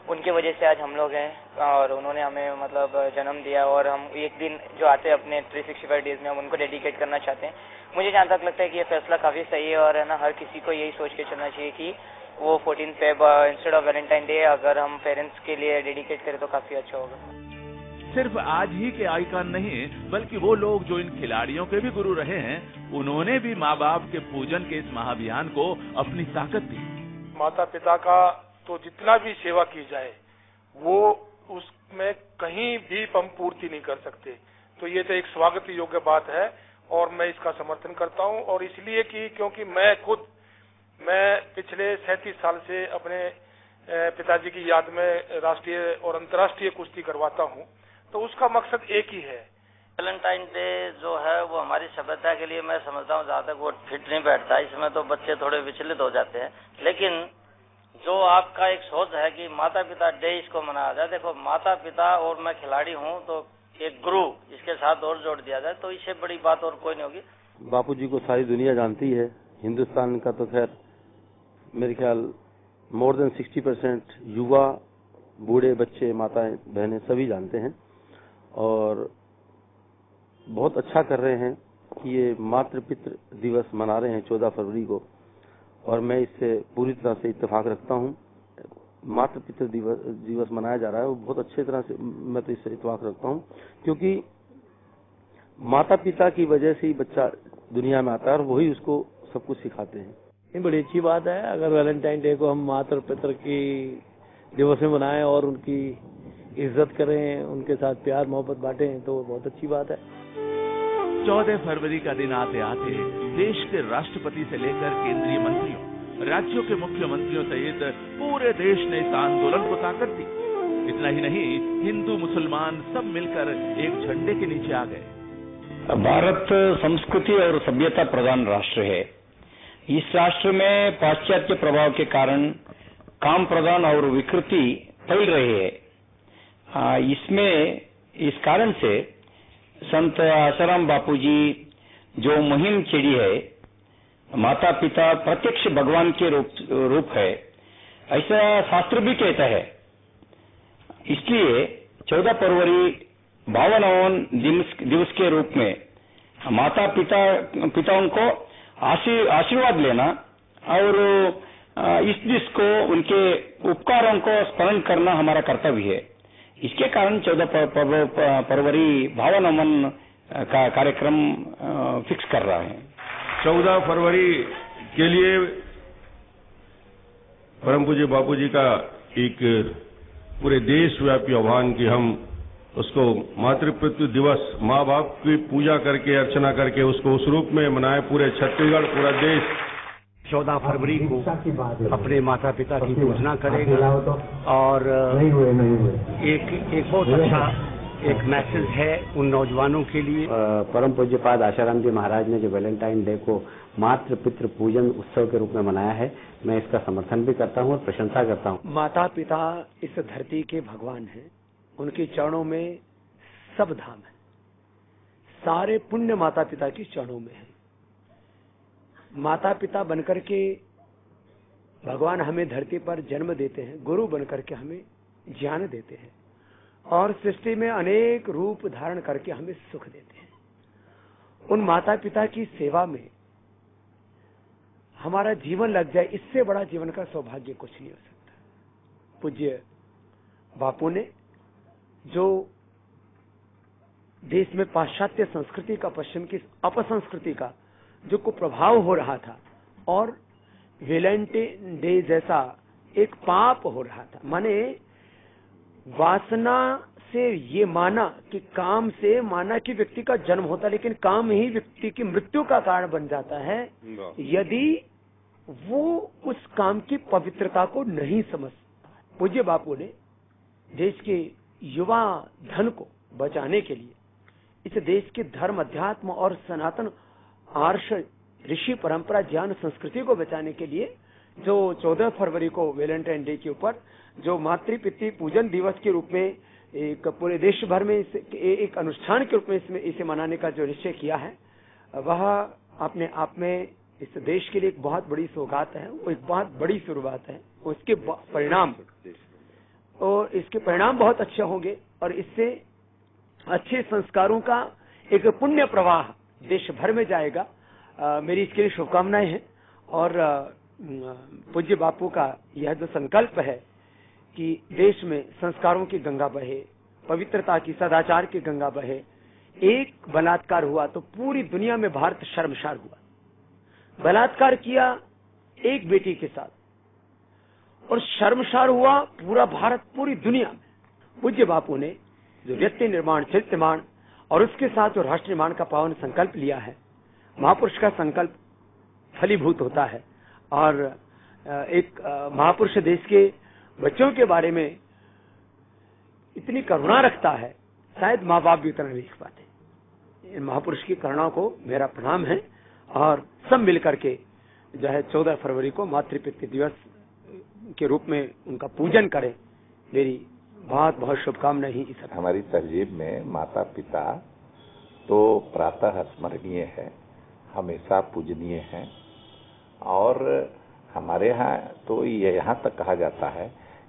उनकी वजह से आज हम लोग हैं और उन्होंने हमें मतलब जन्म दिया और हम एक दिन जो आते हैं अपने 365 डेज में हम उनको डेडिकेट करना चाहते हैं। मुझे जहाँ तक लगता है कि ये फैसला काफ़ी सही है और है ना, हर किसी को यही सोच के चलना चाहिए कि वो 14 Feb instead of Valentine day अगर हम पेरेंट्स के लिए डेडिकेट करें तो काफ़ी अच्छा होगा। सिर्फ आज ही के आइकॉन नहीं बल्कि वो लोग जो इन खिलाड़ियों के भी गुरु रहे हैं, उन्होंने भी माँ बाप के पूजन के इस महाअभियान को अपनी ताकत दी। माता पिता का तो जितना भी सेवा की जाए वो उसमें कहीं भी हम पूर्ति नहीं कर सकते, तो ये तो एक स्वागत योग्य बात है और मैं इसका समर्थन करता हूँ। और इसलिए कि क्योंकि मैं पिछले 37 साल से अपने पिताजी की याद में राष्ट्रीय और अंतर्राष्ट्रीय कुश्ती करवाता हूँ, तो उसका मकसद एक ही है। वैलेंटाइन डे जो है वो हमारी सभ्यता के लिए मैं समझता हूँ जहाँ तक वो फिट नहीं बैठता, इसमें तो बच्चे थोड़े विचलित हो जाते हैं। लेकिन जो आपका एक सोच है कि माता पिता डे इसको मनाया जाए, देखो माता पिता और मैं खिलाड़ी हूँ तो एक गुरु इसके साथ और जोड़ दिया जाए तो इससे बड़ी बात और कोई नहीं होगी। बापू जी को सारी दुनिया जानती है, हिंदुस्तान का तो खैर मेरे ख्याल मोर देन 60% युवा, बूढ़े, बच्चे, माताएं, बहनें सभी जानते हैं और बहुत अच्छा कर रहे हैं कि ये मातृ पितृ दिवस मना रहे हैं 14 फरवरी को, और मैं इससे पूरी तरह से इत्तेफाक रखता हूं। मातृ पितृ दिवस मनाया जा रहा है वो बहुत अच्छे तरह से, मैं तो इससे इत्तेफाक रखता हूं क्योंकि माता पिता की वजह से ही बच्चा दुनिया में आता है और वही उसको सब कुछ सिखाते हैं। ये बड़ी अच्छी बात है अगर वैलेंटाइन डे को हम मातृ पितृ की दिवस में मनाएं और उनकी इज्जत करें, उनके साथ प्यार मोहब्बत बांटें तो बहुत अच्छी बात है। 14 फरवरी का दिन आते आते देश के राष्ट्रपति से लेकर केंद्रीय मंत्रियों, राज्यों के मुख्यमंत्रियों सहित पूरे देश ने इस आंदोलन को ताकत दी। इतना ही नहीं, हिंदू मुसलमान सब मिलकर एक झंडे के नीचे आ गए। भारत संस्कृति और सभ्यता प्रधान राष्ट्र है। इस राष्ट्र में पाश्चात्य प्रभाव के कारण काम प्रधान और विकृति फैल रही है। इस कारण से संत आसाराम बापू जी जो मुहिम छेड़ी है, माता पिता प्रत्यक्ष भगवान के रूप है, ऐसा शास्त्र भी कहता है। इसलिए 14 फरवरी भावनावन दिवस के रूप में माता पिताओं को आशीर्वाद लेना और इस दिवस को उनके उपकारों को स्मरण करना हमारा कर्तव्य है। इसके कारण 14 फरवरी भावनावन का कार्यक्रम फिक्स कर रहा है। 14 फरवरी के लिए परम पूज्य बापू जी का एक पूरे देशव्यापी आह्वान कि हम उसको मातृपितृ दिवस, माँ बाप की पूजा करके, अर्चना करके उसको उस रूप में मनाए। पूरे छत्तीसगढ़, पूरा देश 14 फरवरी को अपने माता पिता की पूजना करेगा और एक बहुत अच्छा एक मैसेज है उन नौजवानों के लिए। परम पूज्यपाद आशाराम जी महाराज ने जो वैलेंटाइन डे को मातृ पितृ पूजन उत्सव के रूप में मनाया है, मैं इसका समर्थन भी करता हूँ और प्रशंसा करता हूँ। माता पिता इस धरती के भगवान हैं, उनके चरणों में सब धाम है, सारे पुण्य माता पिता के चरणों में है। माता पिता बनकर के भगवान हमें धरती पर जन्म देते हैं, गुरु बनकर के हमें ज्ञान देते हैं और सृष्टि में अनेक रूप धारण करके हमें सुख देते हैं। उन माता पिता की सेवा में हमारा जीवन लग जाए, इससे बड़ा जीवन का सौभाग्य कुछ नहीं हो सकता। पूज्य बापू ने जो देश में पाश्चात्य संस्कृति का, पश्चिम की अपसंस्कृति का जो कुप्रभाव हो रहा था और वैलेंटाइन डे जैसा एक पाप हो रहा था, माने वासना से ये माना कि काम से माना कि व्यक्ति का जन्म होता है, लेकिन काम ही व्यक्ति की मृत्यु का कारण बन जाता है यदि वो उस काम की पवित्रता को नहीं समझता। पूज्य बापू ने देश के युवा धन को बचाने के लिए, इस देश के धर्म, अध्यात्म और सनातन आर्ष ऋषि परंपरा, ज्ञान, संस्कृति को बचाने के लिए जो 14 फरवरी को वैलेंटाइन डे के ऊपर जो मातृ पितृ पूजन दिवस के रूप में एक पूरे देश भर में एक अनुष्ठान के रूप में इसे मनाने का जो निश्चय किया है, वह अपने आप में इस देश के लिए एक बहुत बड़ी सौगात है, वो एक बहुत बड़ी शुरुआत है। उसके परिणाम और इसके परिणाम बहुत अच्छे होंगे और इससे अच्छे संस्कारों का एक पुण्य प्रवाह देश भर में जाएगा। मेरी इसके लिए शुभकामनाएं हैं और पूज्य बापू का यह जो संकल्प है कि देश में संस्कारों की गंगा बहे, पवित्रता की, सदाचार की गंगा बहे। एक बलात्कार हुआ तो पूरी दुनिया में भारत शर्मसार हुआ। बलात्कार किया एक बेटी के साथ और शर्मसार हुआ पूरा भारत, पूरी दुनिया में। पूज्य बापू ने जो व्यक्ति निर्माण, चरित्र निर्माण और उसके साथ जो राष्ट्र निर्माण का पावन संकल्प लिया है, महापुरुष का संकल्प फलीभूत होता है और एक महापुरुष देश के बच्चों के बारे में इतनी करुणा रखता है, शायद माँ बाप भी उतना नहीं लिख पाते। महापुरुष की करुणा को मेरा प्रणाम है और सब मिलकर के जो है 14 फरवरी को मातृपितृ दिवस के रूप में उनका पूजन करें। मेरी बहुत बहुत शुभकामनाएं ही इस हमारी तहजीब में माता पिता तो प्रातः स्मरणीय है, हमेशा पूजनीय है और हमारे यहाँ तो ये यहाँ तक कहा जाता है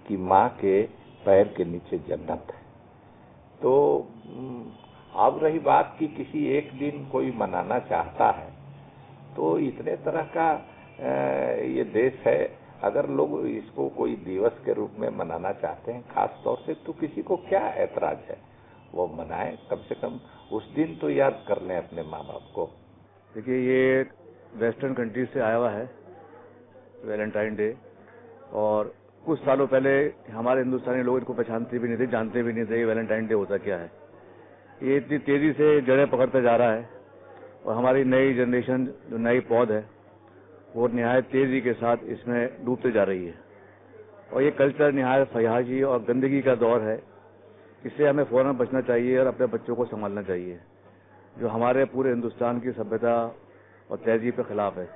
कि माँ के पैर के नीचे जन्नत है। तो अब रही बात कि किसी एक दिन कोई मनाना चाहता है तो इतने तरह का ये देश है, अगर लोग इसको कोई दिवस के रूप में मनाना चाहते हैं खास तौर से, तो किसी को क्या ऐतराज है, वो मनाए, कम से कम उस दिन तो याद कर लें अपने माँ बाप को। देखिए ये वेस्टर्न कंट्री से आया हुआ है वैलेंटाइन डे, और कुछ सालों पहले हमारे हिंदुस्तानी लोग इसको पहचानते भी नहीं थे, जानते भी नहीं थे वैलेंटाइन डे होता क्या है। ये इतनी तेजी से जड़ें पकड़ता जा रहा है और हमारी नई जनरेशन जो नई पौध है वो निहायत तेजी के साथ इसमें डूबते जा रही है और ये कल्चर निहायत फयाजी और गंदगी का दौर है। इससे हमें फौरन बचना चाहिए और अपने बच्चों को संभालना चाहिए, जो हमारे पूरे हिंदुस्तान की सभ्यता और तहजीब के खिलाफ है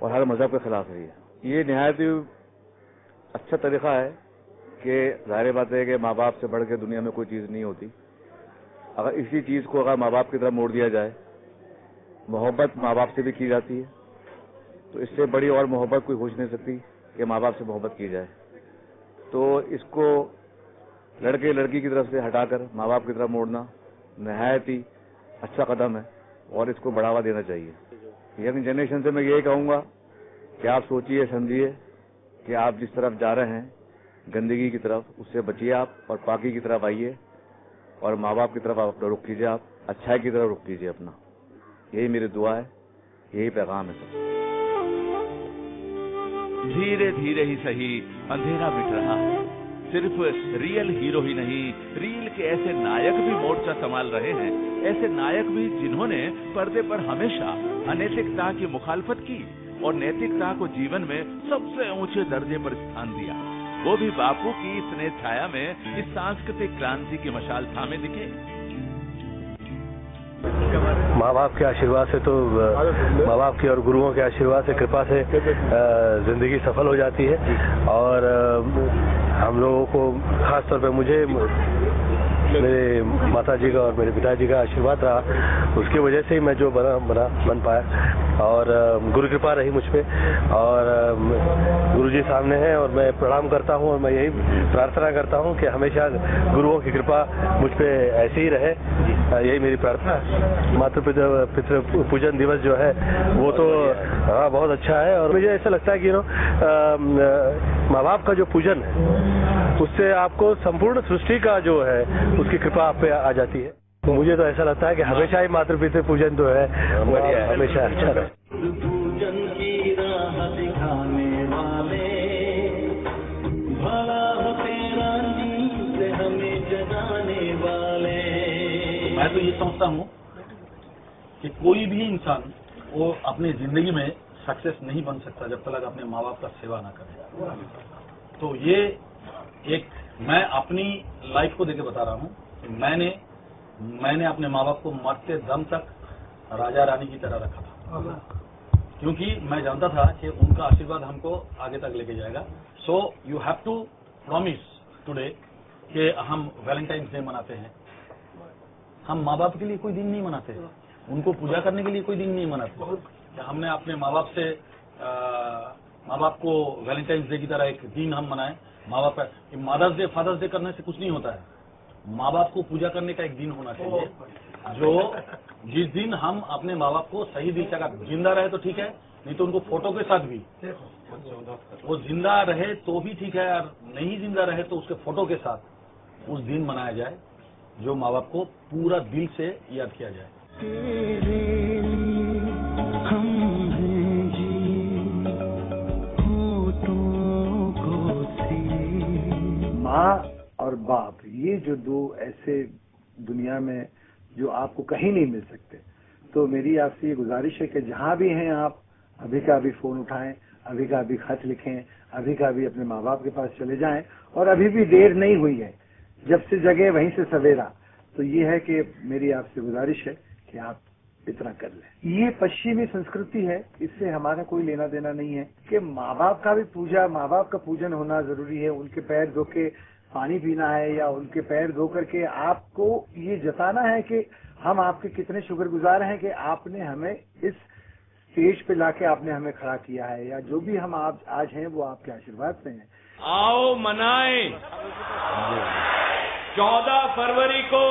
और हर मजहब के खिलाफ है। ये निहायत ही अच्छा तरीका है कि जाहिर बात है कि माँ बाप से बढ़ के दुनिया में कोई चीज़ नहीं होती। अगर इसी चीज़ को अगर माँ बाप की तरफ मोड़ दिया जाए, मोहब्बत माँ बाप से भी की जाती है, तो इससे बड़ी और मोहब्बत कोई हो नहीं सकती कि माँ बाप से मोहब्बत की जाए। तो इसको लड़के लड़की की तरफ से हटाकर माँ बाप की तरफ मोड़ना निहायत ही अच्छा कदम है और इसको बढ़ावा देना चाहिए। यंग जनरेशन से मैं यही कहूँगा कि आप सोचिए समझिए कि आप जिस तरफ जा रहे हैं गंदगी की तरफ, उससे बचिए आप और पाकी की तरफ आइए और माँ बाप की तरफ आप अपना रुख कीजिए, आप अच्छाई की तरफ रुख कीजिए अपना। यही मेरी दुआ है, यही पैगाम है। धीरे धीरे ही सही अंधेरा मिट रहा है। सिर्फ रियल हीरो ही नहीं, रील के ऐसे नायक भी मोर्चा संभाल रहे हैं, ऐसे नायक भी जिन्होंने पर्दे पर हमेशा अनैतिकता की मुखालफत की और नैतिकता को जीवन में सबसे ऊंचे दर्जे पर स्थान दिया। वो भी बापू की स्नेह छाया में इस सांस्कृतिक क्रांति की मशाल थामे दिखे। माँ बाप के आशीर्वाद से तो माँ बाप की और गुरुओं के आशीर्वाद से, कृपा से जिंदगी सफल हो जाती है और हम लोगों को खास तौर पे मुझे मेरे माता जी का और मेरे पिताजी का आशीर्वाद रहा, उसकी वजह से ही मैं जो बन पाया और गुरु कृपा रही मुझ पे और गुरु जी सामने हैं और मैं प्रणाम करता हूँ और मैं यही प्रार्थना करता हूँ कि हमेशा गुरुओं की कृपा मुझ पे ऐसे ही रहे, यही मेरी प्रार्थना है। मातृ पितृ पूजन दिवस जो है वो तो हाँ बहुत अच्छा है और मुझे ऐसा लगता है कि माँ बाप का जो पूजन है उससे आपको संपूर्ण सृष्टि का जो है उसकी कृपा आप पे आ जाती है। तो मुझे तो ऐसा लगता है कि हमेशा ही मातृ पितृ पूजन जो है वो हमेशा अच्छा रहे। मैं तो ये समझता हूँ कि कोई भी इंसान वो अपनी जिंदगी में सक्सेस नहीं बन सकता जब तक अपने माँ बाप का सेवा ना करे। तो ये एक मैं अपनी लाइफ को देके बता रहा हूँ कि मैंने अपने माँ बाप को मरते दम तक राजा रानी की तरह रखा था, क्योंकि मैं जानता था कि उनका आशीर्वाद हमको आगे तक लेके जाएगा। So you have to promise today कि हम वैलेंटाइंस डे मनाते हैं। हम माँ बाप के लिए कोई दिन नहीं मनाते, उनको पूजा करने के लिए कोई दिन नहीं मनाते। हमने अपने माँ बाप को वैलेंटाइंस डे की तरह एक दिन हम मनाएं, माँ बाप का मदर्स डे फादर्स डे करने से कुछ नहीं होता है। माँ बाप को पूजा करने का एक दिन होना चाहिए, जो जिस दिन हम अपने माँ बाप को सही दिशा का, जिंदा रहे तो ठीक है, नहीं तो उनको फोटो के साथ भी, वो जिंदा रहे तो भी ठीक है, और नहीं जिंदा रहे तो उसके फोटो के साथ उस दिन मनाया जाए, जो माँ बाप को पूरा दिल से याद किया जाए। माँ और बाप, ये जो दो ऐसे दुनिया में जो आपको कहीं नहीं मिल सकते, तो मेरी आपसे ये गुजारिश है कि जहाँ भी हैं आप, अभी का अभी फोन उठाएं, अभी का अभी खत लिखें, अभी का अभी अपने माँ बाप के पास चले जाएं, और अभी भी देर नहीं हुई है, जब से जगे वहीं से सवेरा। तो ये है कि मेरी आपसे गुजारिश है कि आप इतना कर लें। ये पश्चिमी संस्कृति है, इससे हमारा कोई लेना देना नहीं है कि माँ बाप का भी पूजा, माँ बाप का पूजन होना जरूरी है, उनके पैर धो के पानी पीना है, या उनके पैर धो करके आपको ये जताना है कि हम आपके कितने शुक्रगुजार हैं कि आपने हमें इस स्टेज पे लाके आपने हमें खड़ा किया है, या जो भी हम आप आज हैं वो आपके आशीर्वाद से हैं। आओ मनाएं 14 फरवरी को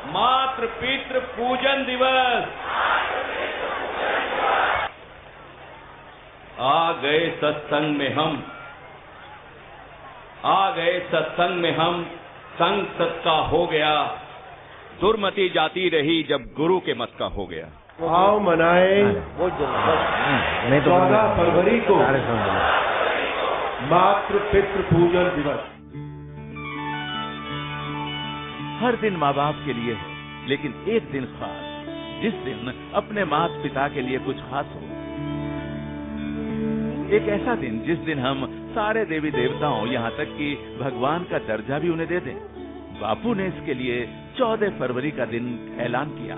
मातृ पितृ पूजन दिवस। आ गए सत्संग में हम, आ गए सत्संग में हम, संग सत का हो गया, दुर्मति जाती रही जब गुरु के मत का हो गया। आओ मनाए 14 फरवरी को मातृ पितृ पूजन दिवस। हर दिन माँ बाप के लिए है, लेकिन एक दिन खास, जिस दिन अपने माता पिता के लिए कुछ खास हो। एक ऐसा दिन जिस दिन हम सारे देवी देवताओं, यहाँ तक कि भगवान का दर्जा भी उन्हें दे दें। बापू ने इसके लिए 14 फरवरी का दिन ऐलान किया।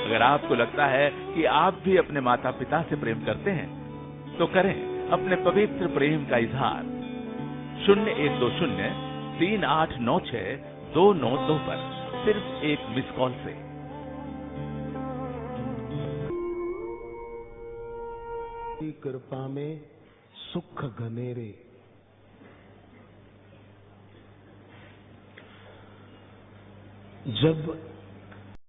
अगर आपको लगता है कि आप भी अपने माता पिता से प्रेम करते हैं, तो करें अपने पवित्र प्रेम का इजहार 0120 3896 292 पर सिर्फ एक मिस कॉल से। कृपा में सुख घनेरे। जब